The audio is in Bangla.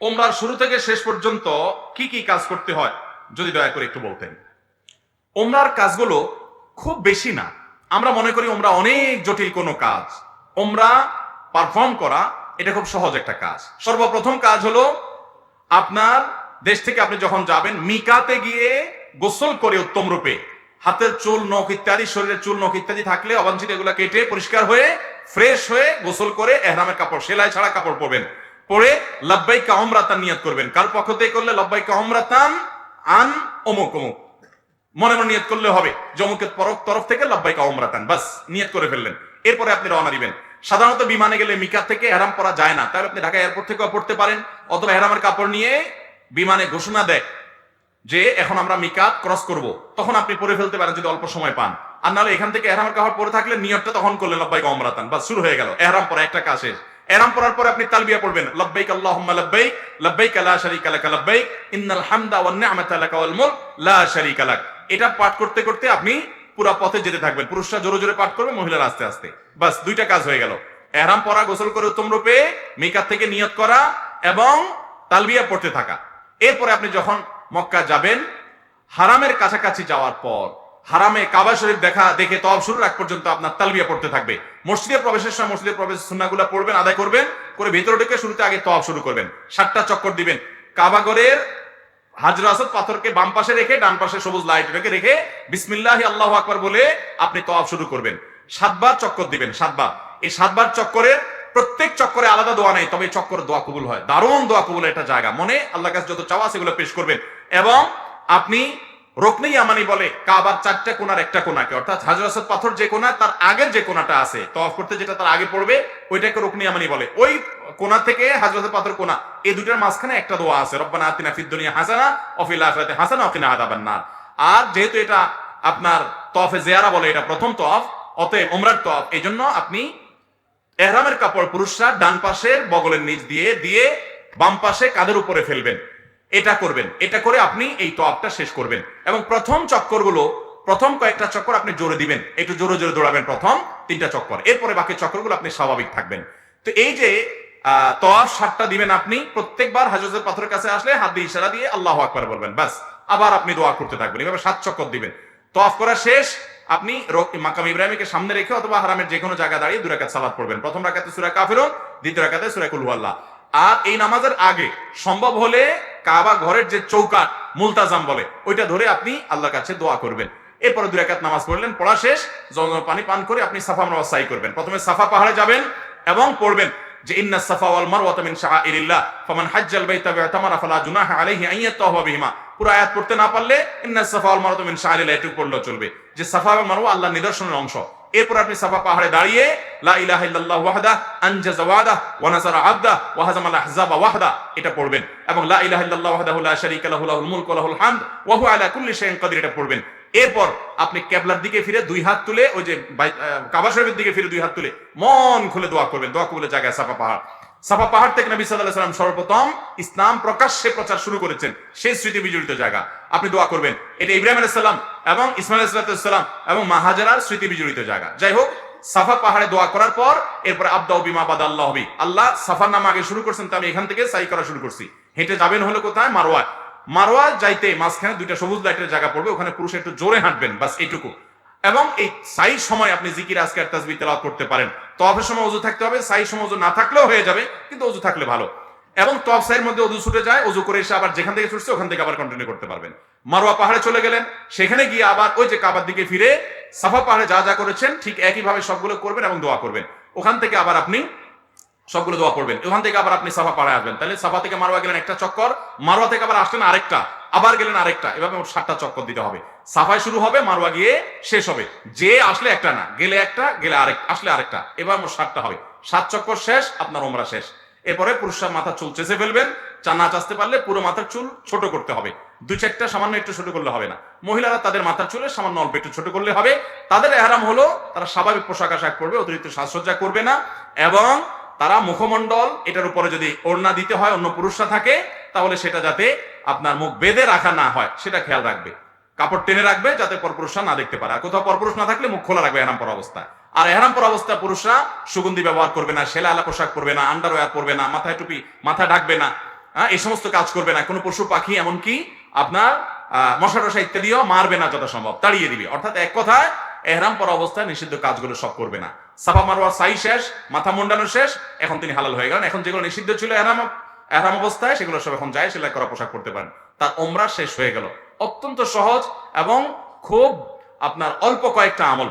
ওমরার শুরু থেকে শেষ পর্যন্ত কি কি কাজ করতে হয় যদি দয়া করে একটু বলতেন। ওমরার কাজগুলো খুব বেশি না। আমরা মনে করি ওমরা অনেক জটিল কোনো কাজ। ওমরা পারফর্ম করা এটা খুব সহজ একটা কাজ। সর্বপ্রথম কাজ হলো আপনার দেশ থেকে আপনি যখন যাবেন মিকাতে গিয়ে গোসল করে উত্তম রূপে হাতের চুল নখ ইত্যাদি, শরীরের চুল নখ ইত্যাদি থাকলে অবাঞ্ছিত এগুলো কেটে পরিষ্কার হয়ে ফ্রেশ হয়ে গোসল করে এহরামের কাপড়, সেলাই ছাড়া কাপড় পরবেন, পরে লাব্বাইকা উমরাতান নিয়ত করবেন। কার পক্ষ থেকে করলে? লাব্বাইকা উমরাতান আন অমুক অমুক, মনে মনে নিয়ত করলে হবে জমুকের তরফ থেকে লাব্বাইকা উমরাতান, বাস নিয়ত করে ফেললেন। এরপরে আপনি রওনা দিবেন। সাধারণত বিমানে গেলে মিকাত থেকে এহরাম পরা যায় না, তাহলে আপনি ঢাকা এয়ারপোর্ট থেকেও পড়তে পারেন, অথবা এহরামের কাপড় নিয়ে বিমানে ঘোষণা দেয় যে এখন আমরা মিকাত ক্রস করব, তখন আপনি পরে ফেলতে পারেন যদি অল্প সময় পান। আর নাহলে এখান থেকে এহরামের কাপড় পরে থাকলে নিয়তটা তখন করলেন লাব্বাইকা উমরাতান, বাস শুরু হয়ে গেল এহরাম পরা একটা কাজ শেষ। এহরাম পরার পরে আপনি তালবিয়া পড়বেন, লাব্বাইক আল্লাহুম্মা লাব্বাইক লাব্বাইক লা শারীকা লাক লাব্বাইক ইন্নাল হামদা ওয়ান নি'মাতা লাকা ওয়াল মুলক লা শারীকা লাক। এটা পাঠ করতে করতে আপনি পুরো পথে যেতে থাকবেন। পুরুষরা জোরে জোরে পাঠ করবে, মহিলারা আস্তে আস্তে। বাস দুইটা কাজ হয়ে গেল, এহরাম পরা, গোসল করে উত্তম রূপে মিকাত থেকে নিয়ত করা এবং তালবিয়া পড়তে থাকা। এরপরে আপনি যখন মক্কা যাবেন, হারামের কাছাকাছি যাওয়ার পর হারামে কাবা শরীফ দেখে তওয়াফ শুরুর আগ পর্যন্ত আপনার তালবিয়া পড়তে থাকবে। মসজিদে প্রবেশের সময় মসজিদের প্রবেশের সুন্নাহগুলো পড়বেন, আদায় করবেন, করে ভেতরে ঢুকে শুরুতে আগে তওয়াফ শুরু করবেন। 7টা চক্কর দিবেন। কাবা ঘরের হাজর আসদ পাথরকে বাম পাশে রেখে ডান পাশে সবুজ লাইট রেখে বিসমিল্লাহি আল্লাহু আকবার বলে আপনি তওয়াফ শুরু করবেন। 7বার চক্কর দিবেন, 7বার। এই 7বার চক্করের প্রত্যেক চক্করে আলাদা দোয়া নেই, তবে চক্করে দোয়া কবুল হয়। দারুণ দোয়া কবুলের একটা জায়গা। মনে আল্লাহর কাছে যত চাওয়া সেগুলো পেশ করবেন। এবং আপনি রুকনে ইয়ামানি বলে কাবার 4টা কোণার একটা কোণাকে, অর্থাৎ হাজর আসদ পাথর যে কোণা তার আগের যে কোণাটা আছে তওয়াফ করতে যেটা তার আগে পড়বে ওইটাকে রুকনে ইয়ামানি বলে। ওই কোণা থেকে হাজর আসদ পাথর কোণা, এই দুটার মাঝখানে একটা দোয়া আছে, রব্বানা আতিনা ফিদ দুনিয়া হাসানা ওয়া ফিল আখিরাতি হাসানা ওয়া কিনা আযাবান নার। আর যেহেতু এটা আপনার তওয়াফে জিয়ারা বলে, এটা প্রথম তওয়াফ, অতএব উমরার তওয়াফ, এইজন্য আপনি এহরামের কাপড় পুরুষরা ডান পাশের বগলের নিচ দিয়ে বাম পাশে কাঁধের উপরে ফেলবেন। এটা করবেন। এটা করে আপনি এই তওয়াফটা শেষ করবেন। এবং প্রথম কয়েকটা চক্কর আপনি জোরে দিবেন, একটু জোরে জোরে দৌড়াবেন প্রথম 3টা চক্কর। এরপরে বাকি চক্করগুলো আপনি স্বাভাবিক থাকবেন। তো এই যে তওয়াফ 7টা দিবেন আপনি, প্রত্যেকবার হাজরের পাথরের কাছে আসলে হাত দিয়ে ইশারা দিয়ে আল্লাহু আকবার বলবেন, বাস। আবার আপনি দোয়া করতে থাকবেন, এভাবে 7 চক্কর দিবেন। তওয়াফ করা শেষ, আপনি মাকাম ইব্রাহিমকে সামনে রেখে অথবা হারামের যে কোনো জায়গায় দাঁড়িয়ে 2 রাকাত সালাত পড়বেন। প্রথম রাকাতে সূরা কাফিরুন, দ্বিতীয় রাকাতে সূরা কুল হুয়াল্লাহ। আর এই নামাজের আগে সম্ভব হলে কাবা ঘরের যে চৌকাট মুলতাজাম বলে ওইটা ধরে আপনি আল্লাহর কাছে দোয়া করবেন। এরপরে 2 রাকাত নামাজ পড়লেন, পড়া শেষ, জমজম পানি পান করে আপনি সাফা মারওয়া সাই করবেন। প্রথমে সাফা পাহাড়ে যাবেন এবং পড়বেন যে ইন্নাস সাফা ওয়াল মারওয়াতা মিন শাআইরিল্লাহ ফামান হাজ্জাল বাইতা ওয়াতামারা ফালা জুনাহা আলাইহি আন ইয়াতাওয়াফা বিহিমা। পুরো আয়াত পড়তে না পারলে ইন্নাস সাফা ওয়াল মারওয়াতা মিন শাআইরিল্লাহ এটুকু পড়লেও চলবে, যে সাফা এবং মারওয়া আল্লাহর নিদর্শনের অংশ। এরপর আপনি সাফা পাহাড়ে দাঁড়িয়ে লা ইলাহা ইল্লাল্লাহু ওয়াহদা আনজাযা ওয়াদা ওয়া নাসারা আবদা ওয়া হাজামাল আহজাবা ওয়াহদা এটা পড়বেন। এবং লা ইলাহা ইল্লাল্লাহু ওয়াহদাহু লা শারীকা লাহু লাহুল মুলকু ওয়া লাহুল হামদ ওয়া হুয়া আলা কুল্লি শাইইন কাদির এটা পড়বেন। এরপর আপনি কিবলার দিকে ফিরে 2 হাত তুলে, ওই যে কাবা শরীফের দিকে ফিরে 2 হাত তুলে মন খুলে দোয়া করবেন। দোয়া কবুলের জায়গায় সাফা পাহাড়। সাফা পাহাড় থেকে নবী সাল্লাল্লাহু আলাইহি ওয়াসাল্লাম সর্বপ্রথম ইসলাম প্রকাশ্যে প্রচার শুরু করেছেন, সেই স্মৃতি বিজড়িত জায়গা। আপনি দোয়া করবেন। এটা ইব্রাহিম আলাইহিস সালাম এবং ইসমাঈল আলাইহিস সালাম এবং মা হাজেরার স্মৃতি বিজড়িত জায়গা। যাই হোক, সাফা পাহাড়ে দোয়া করার পর এরপর আবদাউ বিমা বাদাল্লাহু বি, আল্লাহ সাফার নাম আগে শুরু করছেন, তো আমি এখান থেকে সাই করা শুরু করছি। হেঁটে যাবেন হলো কোথায়? মারওয়া। মারওয়া যাইতে মাঝখানে 2টা সবুজ লাইটের জায়গা পড়বে, ওখানে পুরুষ একটু জোরে হাঁটবেন, বাস এইটুকু। এবং এই সাইর সময় আপনি জিকির আজকার তাসবিহ তেলাওয়াত করতে পারেন। তওয়াফের সময় ওযু থাকতে হবে, সাইর সময় ওযু না থাকলেও হয়ে যাবে, কিন্তু ওযু থাকলে ভালো। এবং তওয়াফ সাইর মধ্যে ওযু ছুটে যায়, ওযু করে এসে আবার যেখান থেকে ছুটছে ওখান থেকে আবার কন্টিনিউ করতে পারবেন। মারওয়া পাহাড়ে চলে গেলেন, সেখানে গিয়ে আবার ওই যে কাবার দিকে ফিরে সাফা পাহাড়ে যা করেছেন ঠিক একই ভাবে সবগুলো করবেন এবং দোয়া করবেন। ওখান থেকে আবার আপনি সবগুলো দোয়া পড়বেন। ওখান থেকে আবার আপনি সাফা পাহাড়ে আসবেন। তাহলে সাফা থেকে মারওয়া গেলেন একটা চক্কর, মারওয়া থেকে আবার আসলেন আরেকটা, আবার গেলেন আরেকটা, এভাবে 7টা চক্কর দিতে হবে। সাফায় শুরু হবে, মারওয়া গিয়ে শেষ হবে। যে আসলে একটা না, গেলে একটা, গেলে আরেকটা, আসলে আরেকটা, এবার 7টা হবে। 7 চক্কর শেষ, আপনার ওমরা শেষ। এরপরে পুরুষরা মাথার চুল চেঁচে ফেলবেন। না চাচতে পারলে পুরো মাথার চুল ছোট করতে হবে, 2-4টা সামান্য একটু ছোট করলে হবে না। মহিলারা তাদের মাথার চুলে সামান্য অল্প একটু ছোট করলে হবে। তাদের ইহরাম হলো তারা স্বাভাবিক পোশাক আশাক পরবে, অতিরিক্ত সাজসজ্জা করবে না। এবং তারা মুখমণ্ডল, এটার উপরে যদি ওড়না দিতে হয় অন্য পুরুষরা থাকে, তাহলে সেটা যাতে আপনার মুখ বেঁধে রাখা না হয় সেটা খেয়াল রাখবে। কাপড় টেনে রাখবে যাতে পরপুরুষরা না দেখতে পারে। আর কোথাও পরপুরুষ না থাকলে মুখ খোলা রাখবে ইহরাম পরা অবস্থায়। আর ইহরাম পরা অবস্থায় পুরুষরা সুগন্ধি ব্যবহার করবে না, সেলা আলা পোশাক পরবে না, আন্ডারওয়্যার পরবে না, মাথায় টুপি মাথা ঢাকবে না। এই সমস্ত কাজ করবে না, কোনো পশু পাখি এমনকি আপনার মশা টশা ইত্যাদিও মারবে না, যথাসম্ভব তাড়িয়ে দিবে। অর্থাৎ এক কথায় এহরাম পরা অবস্থায় নিষিদ্ধ কাজগুলো সব করবে না। সাফা মারওয়া সাই শেষ, মাথা মুন্ডানো শেষ, এখন তিনি হালাল হয়ে গেলেন। এখন যেগুলো নিষিদ্ধ ছিল এহরাম অবস্থায়, সেগুলো সব এখন যায় সেলাই করা পোশাক করতে পারেন। তার ওমরা শেষ হয়ে গেল। অত্যন্ত সহজ এবং খুব আপনার অল্প কয়েকটা আমল।